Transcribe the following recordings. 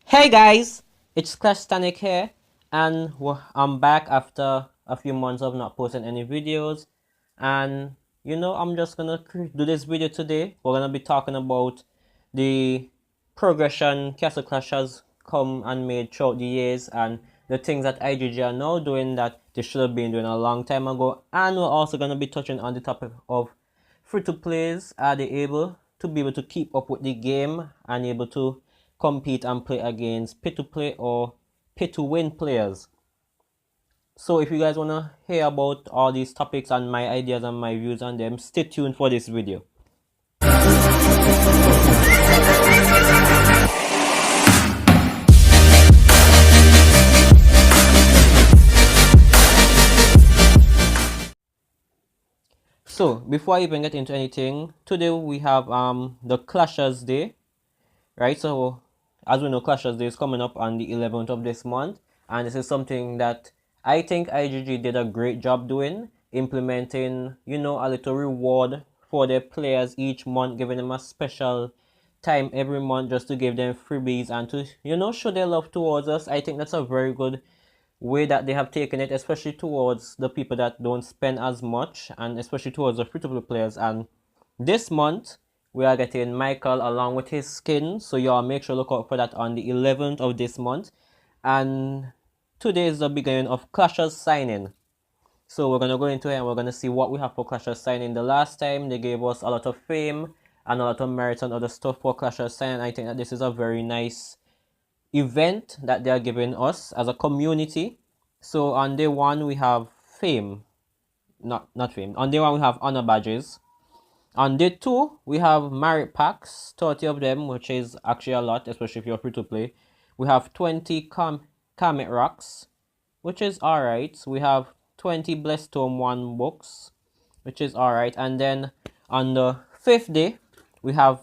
Hey guys, it's Clash Static here, and I'm back after a few months of not posting any videos. And I'm just gonna do this video today. We're gonna be talking about the progression Castle Clash has come and made throughout the years, and the things that IGG are now doing that they should have been doing a long time ago. And we're also gonna be touching on the topic of free to plays. Are they able to be able to keep up with the game and able to compete and play against pay to play or pay to win players? So if you guys want to hear about all these topics and my ideas and my views on them, stay tuned for this video. So before I even get into anything, today we have the Clashers Day, right? So as we know, Clashers Day is coming up on the 11th of this month, and this is something that I think IGG did a great job doing, implementing, a little reward for their players each month, giving them a special time every month just to give them freebies and to, show their love towards us. I think that's a very good way that they have taken it, especially towards the people that don't spend as much, and especially towards the free-to-play players. And this month we are getting Michael along with his skin, so y'all make sure look out for that on the 11th of this month. And today is the beginning of Clashers signing, so we're gonna go into it and we're gonna see what we have for Clashers signing. The last time they gave us a lot of fame and a lot of merit and other stuff for Clashers signing. I think that this is a very nice event that they are giving us as a community. So on day one we have fame, not fame. On day one we have honor badges. On day two we have merit packs, 30 of them, which is actually a lot, especially if you're free to play. We have 20 Comet rocks, which is alright. We have 20 Blessed Tome 1 books, which is alright. And then on the fifth day we have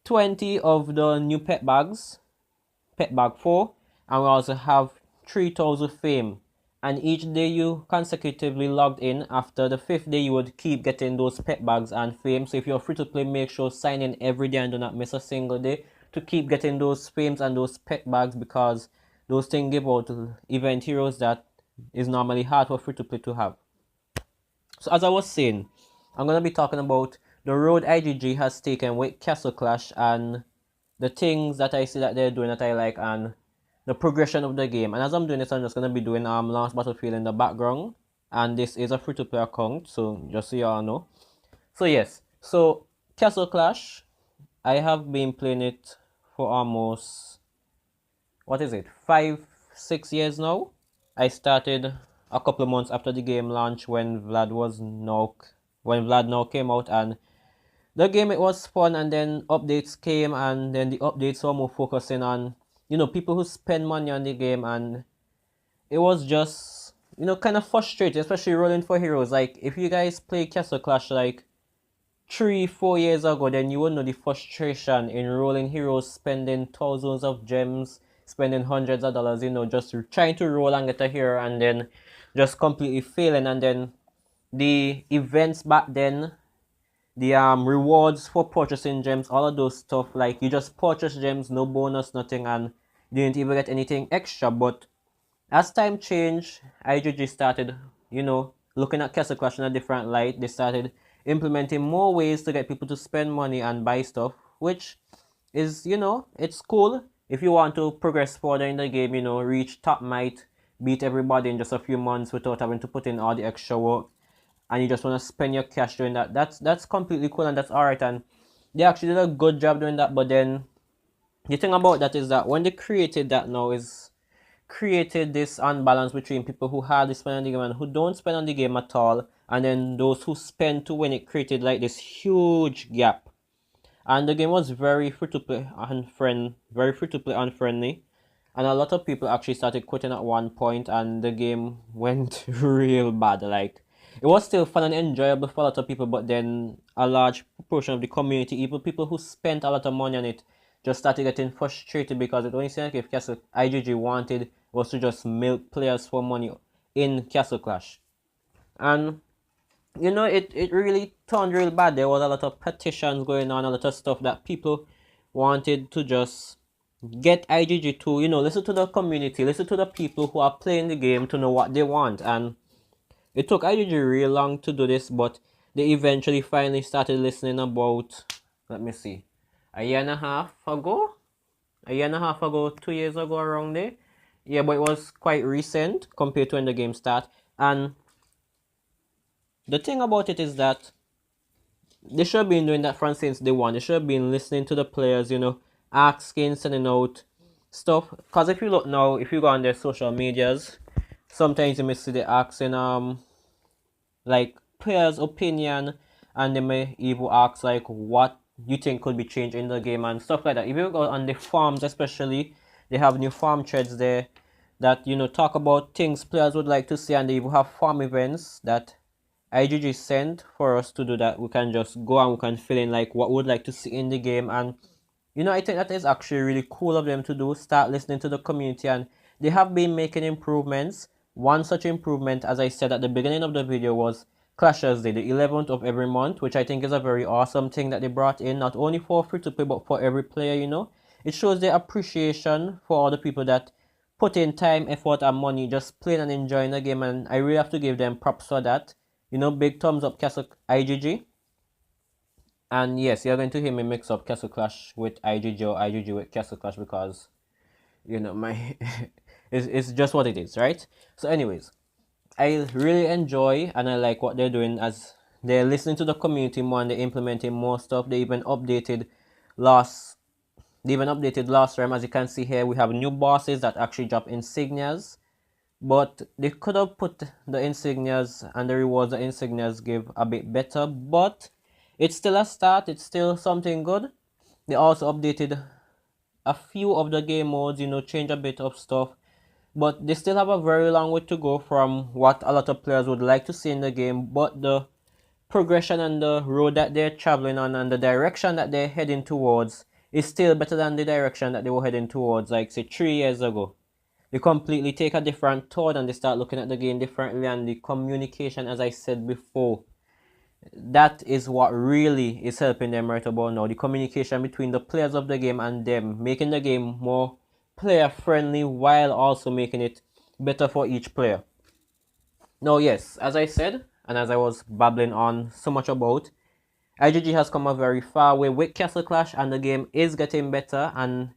20 of the new pet bags, pet bag 4, and we also have 3000 fame. And each day you consecutively logged in, after the fifth day you would keep getting those pet bags and fame. So if you're free to play, make sure sign in every day and do not miss a single day to keep getting those fames and those pet bags, because those things give out to event heroes that is normally hard for free to play to have. So as I was saying, I'm going to be talking about the road IGG has taken with Castle Clash and the things that I see that they're doing that I like, and the progression of the game. And as I'm doing this, I'm just going to be doing Last Battlefield in the background, and this is a free-to-play account, so just so y'all know. So yes, so Castle Clash, I have been playing it for almost, what is it, 5-6 years now. I started a couple of months after the game launch when Vlad now came out, and the game, it was fun. And then updates came, and then the updates were more focusing on people who spend money on the game, and it was just kind of frustrating, especially rolling for heroes. Like if you guys play Castle Clash like 3-4 years ago, then you would know the frustration in rolling heroes, spending thousands of gems, spending hundreds of dollars, just trying to roll and get a hero, and then just completely failing. And then the events back then, the rewards for purchasing gems, all of those stuff, like you just purchase gems, no bonus, nothing, and didn't even get anything extra. But as time changed, IGG started, looking at Castle Clash in a different light. They started implementing more ways to get people to spend money and buy stuff, which is, it's cool if you want to progress further in the game, reach top might, beat everybody in just a few months without having to put in all the extra work, and you just want to spend your cash doing that. That's completely cool, and that's alright. And they actually did a good job doing that. But then the thing about that is that when they created that now, is created this unbalance between people who hardly spend on the game and who don't spend on the game at all, and then those who spend to win. It created like this huge gap, and the game was very free to play unfriendly, and a lot of people actually started quitting at one point, and the game went real bad. Like it was still fun and enjoyable for a lot of people, but then a large proportion of the community, even people who spent a lot of money on it, just started getting frustrated, because it only seemed like if Castle IGG wanted was to just milk players for money in Castle Clash. And it really turned real bad. There was a lot of petitions going on, a lot of stuff that people wanted to just get IGG to, listen to the community, listen to the people who are playing the game to know what they want. And it took IGG real long to do this, but they eventually finally started listening about, let me see, a year and a half ago? A year and a half ago, 2 years ago, around there. Yeah, but it was quite recent compared to when the game started. And the thing about it is that they should have been doing that from since day one. They should have been listening to the players, asking, sending out stuff. Because if you look now, if you go on their social medias, sometimes you may see they asking like players' opinion, and they may even ask like what you think could be changed in the game and stuff like that. If you go on the forums, especially, they have new farm threads there that talk about things players would like to see, and they even have farm events that IGG sent for us to do that. We can just go and we can fill in like what we would like to see in the game. And I think that is actually really cool of them to do. Start listening to the community, and they have been making improvements. One such improvement, as I said at the beginning of the video, was Clashers Day, the 11th of every month, which I think is a very awesome thing that they brought in, not only for free to play but for every player. It shows their appreciation for all the people that put in time, effort, and money just playing and enjoying the game, and I really have to give them props for that. Big thumbs up, Castle IGG. And yes, you're going to hear me mix up Castle Clash with IGG or IGG with Castle Clash because, my it's just what it is, right? So, anyways, I really enjoy and I like what they're doing as they're listening to the community more and they're implementing more stuff. Last they even updated last time. As you can see here, we have new bosses that actually drop insignias. But they could have put the insignias and the rewards the insignias give a bit better, but it's still a start, it's still something good. They also updated a few of the game modes, change a bit of stuff, but they still have a very long way to go from what a lot of players would like to see in the game. But the progression and the road that they're traveling on and the direction that they're heading towards is still better than the direction that they were heading towards, like say 3 years ago. They completely take a different thought and they start looking at the game differently, and the communication, as I said before, that is what really is helping them right about now. The communication between the players of the game and them, making the game more player friendly while also making it better for each player. Now, yes, as I said, and as I was babbling on so much about, IGG has come a very far way with Castle Clash, and the game is getting better, and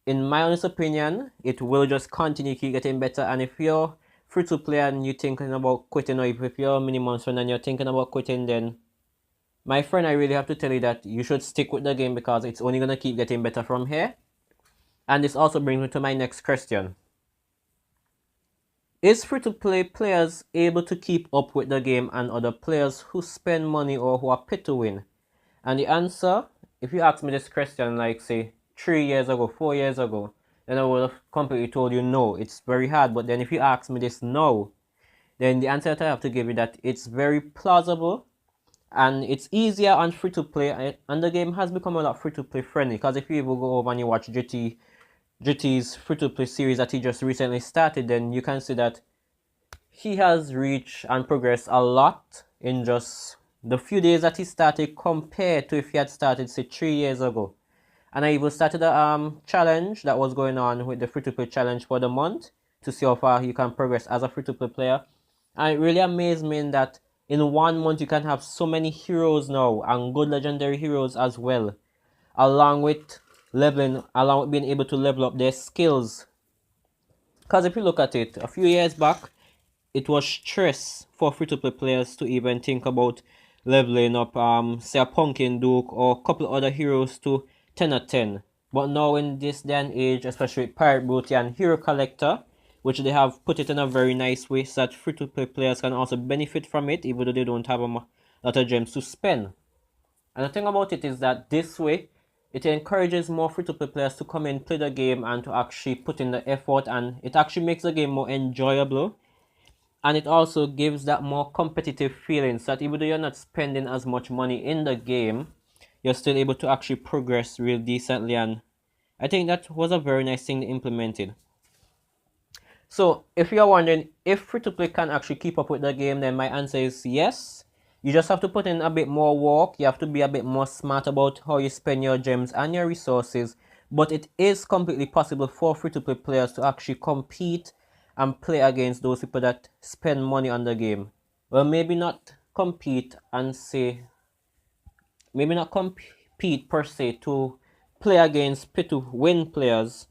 in my honest opinion, it will just continue to keep getting better. And if you're free to play and you're thinking about quitting, or if you're a minimum friend and you're thinking about quitting, then my friend, I really have to tell you that you should stick with the game because it's only going to keep getting better from here. And this also brings me to my next question. Is free-to-play players able to keep up with the game and other players who spend money or who are paid to win? And the answer, if you ask me this question like say 3 years ago, 4 years ago, then I would have completely told you no, it's very hard. But then if you ask me this now, then the answer that I have to give you that it's very plausible and it's easier on free to play, and the game has become a lot free to play friendly. Because if you even go over and you watch GT's free to play series that he just recently started, then you can see that he has reached and progressed a lot in just the few days that he started compared to if he had started say 3 years ago. And I even started a challenge that was going on with the free-to-play challenge for the month to see how far you can progress as a free-to-play player. And it really amazed me in that in 1 month you can have so many heroes now and good legendary heroes as well, along with being able to level up their skills. Because if you look at it, a few years back, it was stress for free-to-play players to even think about leveling up, say a Pumpkin Duke or a couple other heroes to 10 out of 10. But now in this day and age, especially with Pirate Booty and Hero Collector, which they have put it in a very nice way so that free-to-play players can also benefit from it, even though they don't have a lot of gems to spend. And the thing about it is that this way, it encourages more free-to-play players to come in, play the game, and to actually put in the effort, and it actually makes the game more enjoyable. And it also gives that more competitive feeling, so that even though you're not spending as much money in the game, you're still able to actually progress real decently. And I think that was a very nice thing they implemented. So if you're wondering if free-to-play can actually keep up with the game, then my answer is yes. You just have to put in a bit more work. You have to be a bit more smart about how you spend your gems and your resources. but it is completely possible for free-to-play players to actually compete and play against those people that spend money on the game. Well, maybe not compete and say, maybe not compete per se to play against pay to win players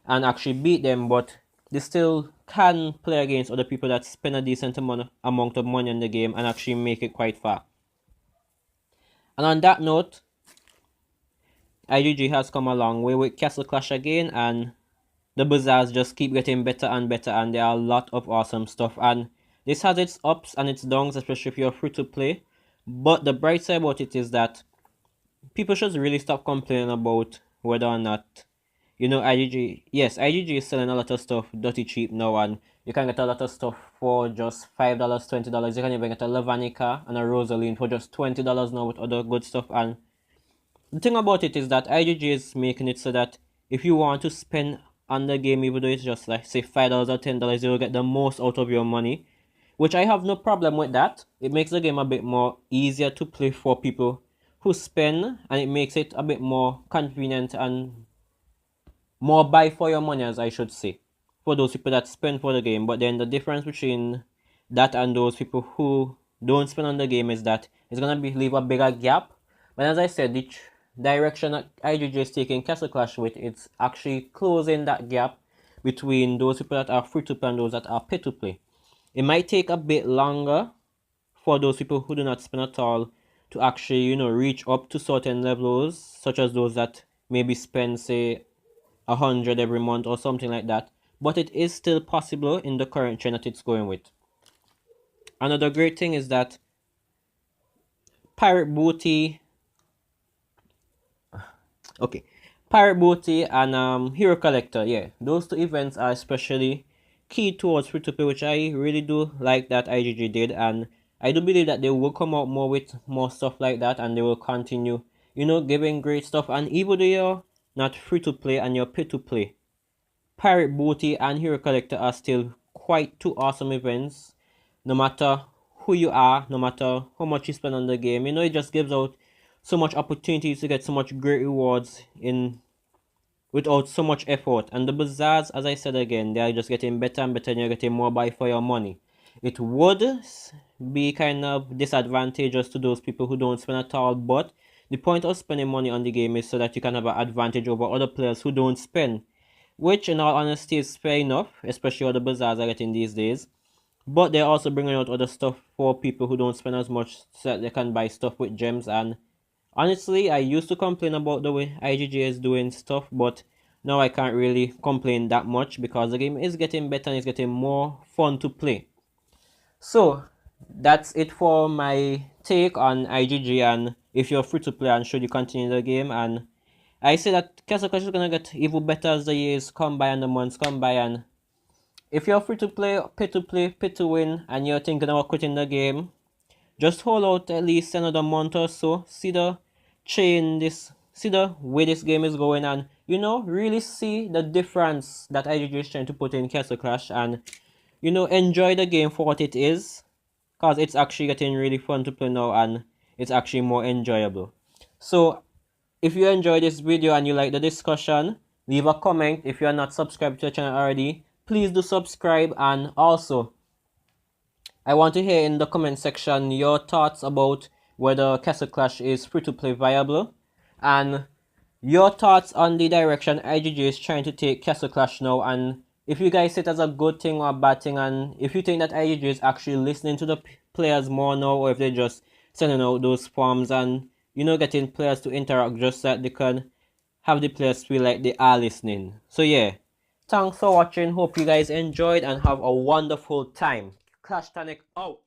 and actually beat them, but they still can play against other people that spend a decent amount of money in the game and actually make it quite far. And on that note, IGG has come a long way with Castle Clash again, and the bazaars just keep getting better and better, and there are a lot of awesome stuff. And this has its ups and its downs, especially if you're free to play. But the bright side about it is that people should really stop complaining about whether or not, IGG. Yes, IGG is selling a lot of stuff dirty cheap now, and you can get a lot of stuff for just $5, $20. You can even get a Lavanica and a Rosaline for just $20 now with other good stuff. And the thing about it is that IGG is making it so that if you want to spend on the game, even though it's just like say $5 or $10, you'll get the most out of your money, which I have no problem with that. It makes the game a bit more easier to play for people who spend, and it makes it a bit more convenient and more buy for your money, as I should say, for those people that spend for the game. But then the difference between that and those people who don't spend on the game is that it's gonna leave a bigger gap. But as I said, the direction that IGG is taking Castle Clash with, it's actually closing that gap between those people that are free to play and those that are pay to play. It might take a bit longer for those people who do not spend at all to actually, reach up to certain levels, such as those that maybe spend, say, 100 every month or something like that. But it is still possible in the current trend that it's going with. Another great thing is that Pirate Booty, okay, Pirate Booty and Hero Collector, yeah, those two events are especially key towards free to play, which I really do like that IGG did, and I do believe that they will come out more with more stuff like that, and they will continue, giving great stuff. And even though you're not free to play and you're pay to play, Pirate Booty and Hero Collector are still quite two awesome events, no matter who you are, no matter how much you spend on the game. It just gives out so much opportunities to get so much great rewards in without so much effort. And the bazaars, as I said again, they are just getting better and better, and you're getting more buy for your money. It would be kind of disadvantageous to those people who don't spend at all, but the point of spending money on the game is so that you can have an advantage over other players who don't spend, which in all honesty is fair enough, especially what the bazaars are getting these days. But they're also bringing out other stuff for people who don't spend as much so that they can buy stuff with gems. And honestly, I used to complain about the way IGG is doing stuff, but now I can't really complain that much because the game is getting better and it's getting more fun to play. So that's it for my take on IGG and if you're free to play and should you continue the game. And I say that Castle Clash is gonna get even better as the years come by and the months come by. And if you're free to play, pay to win, and you're thinking about quitting the game, just hold out at least another month or so. See the way this game is going, and really see the difference that IGG is trying to put in Castle Clash, and enjoy the game for what it is, because it's actually getting really fun to play now and it's actually more enjoyable. So if you enjoyed this video and you like the discussion, leave a comment. If you are not subscribed to the channel already, please do subscribe. And also, I want to hear in the comment section your thoughts about whether Castle Clash is free to play viable, and your thoughts on the direction IGG is trying to take Castle Clash now, and if you guys see it as a good thing or a bad thing, and if you think that IGG is actually listening to the players more now, or if they're just sending out those forms and getting players to interact just so that they can have the players feel like they are listening. So yeah, thanks for watching. Hope you guys enjoyed and have a wonderful time. Clash Tonic out.